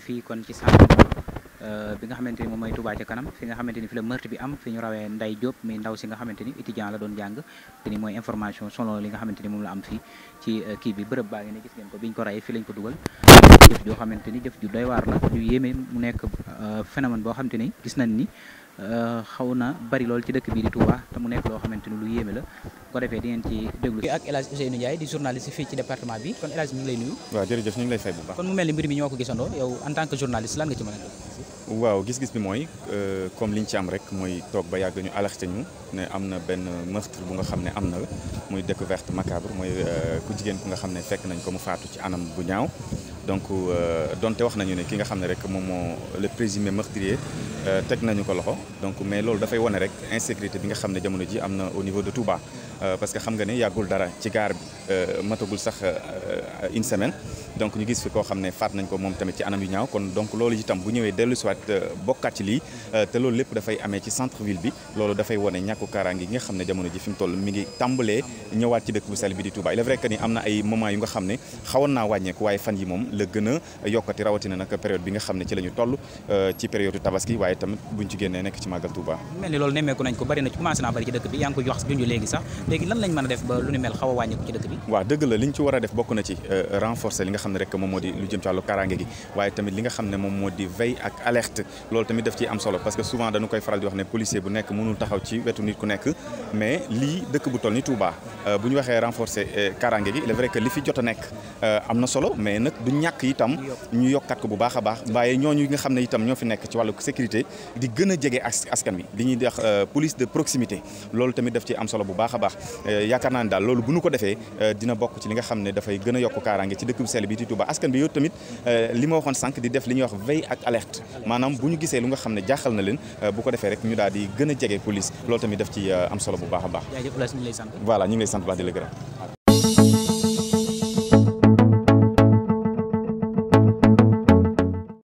fii kon ci centre bi nga xamante ni moom mooy Touba ca kanam fi nga xamante ni fi la meurtre bi am fi ñu rawee Ndeye Diop mi ndaw si nga xamante ni étudiant la doon jàng te ni mooy information selon li nga xamante ni moom la am fii ci kii bi bërëb baa ngi ne gis ngeen ko biñ ko rayee fii lañ ko dugal jëf joo xamante ni jëf ju doy waar la ju yéeme mu nekk phénomène boo xamante ni gis nañ ni xaw na bari lool ci dëkk bii di Touba te mu nekk loo xamante ni lu yéeme la ko defee di ngeen ci déglu ak El Hadj Ousseynou Ndiaye di journaliste fii ci département bi kon El Hadj ñu ngi lay nuyu. waaw jërëjëf ñu ngi lay fay bu baax. kon mu mel ni mbir mi ñoo ko gisandoo yow en tant que journaliste lan nga ci mën a def. waaw gis-gis bi mooy comme liñ ci am rek mooy toog ba yàgg ñu alerté ñu ne am na benn meurtre bu nga xam ne am na muy découverte macabre mooy ku jigéen ku nga xam ne fekk nañ ko mu faatu ci anam bu ñaaw donc donte wax nañu ne ki nga xam ne rek moom moo le présumé meurtrier teg nañu ko loxo donc mais loolu dafay wane rek insécurité bi nga xam ne jamono ji am na au niveau de Touba parce que xam nga ne yàggul dara ci gaar bi matagul sax une semaine donc ñu gis fi koo xam ne faat nañ ko moom tamit ci anam yu ñaaw kon donc loolu itam bu ñëwee dellu si waat bokkaat ci lii te loolu lépp dafay amee ci centre ville bi loolu dafay wane ñàkku kaaraange gi nga xam ne jamono ji fi mu toll mi ngi tàmbalee ñëwaat ci dëkk bu sell bi di Touba il est vrai que ni am na ay moment yu nga xam ne xawoon naa wàññeeku waaye fan yi moom la gën a yokkati rawatina nag période bi nga xam ne ci la ñu toll ci période tabaski waaye tamit buñ ci génnee nekk ci màggal Touba. mel ni loolu nemmeeku nañ ko bari na ci commencé naa bari ci dëkk bi yaa ngi ko wax junj léegi sax léegi lan lañ mën a def ba lu ni mel xaw a wàññeeku ci dëkk bi. waaw dëgg la li ñu ci war a def bokk na ci renforcer li nga xam ne rek moom moo di lu jëm ci wàllu kaaraange gi waaye tamit li nga xam ne moom moo di veille ak alerte loolu tamit daf ciy am solo parce que souvent dañu koy faral di wax ne policier bu nekk mënul taxaw ci wetu nit ku nekk mais lii dëkk bu toll ni Touba bu ñu waxee renforcer kaaraange gi il est vrai que li fi jot a nekk am na solo mais nag du ñàkk itam ñu yokkat ko bu baax a baax waaye ñooñu nga xam ne itam ñoo fi nekk ci wàllu sécurité di gën a jege askan wi li ñuy wax police de proximité loolu tamit daf ci am solo bu baax a baax yaakaar naa ne daal loolu bu ñu ko defee dina bokk ci li nga xam ne dafay gën a yokk kaaraange ci dëkk bu sell bi di Touba askan bi yow tamit li ma waxoon sànq di def li ñuy wax veille ak alerte maanaam bu ñu gisee lu nga xam ne jaaxal na leen bu ko defee rek ñu daal di gën a jege police loolu tamit daf ci am solo bu baax a baax. jaajëf ñu ngi lay sant. voilà ñu ngi lay sant baax di la gërëm.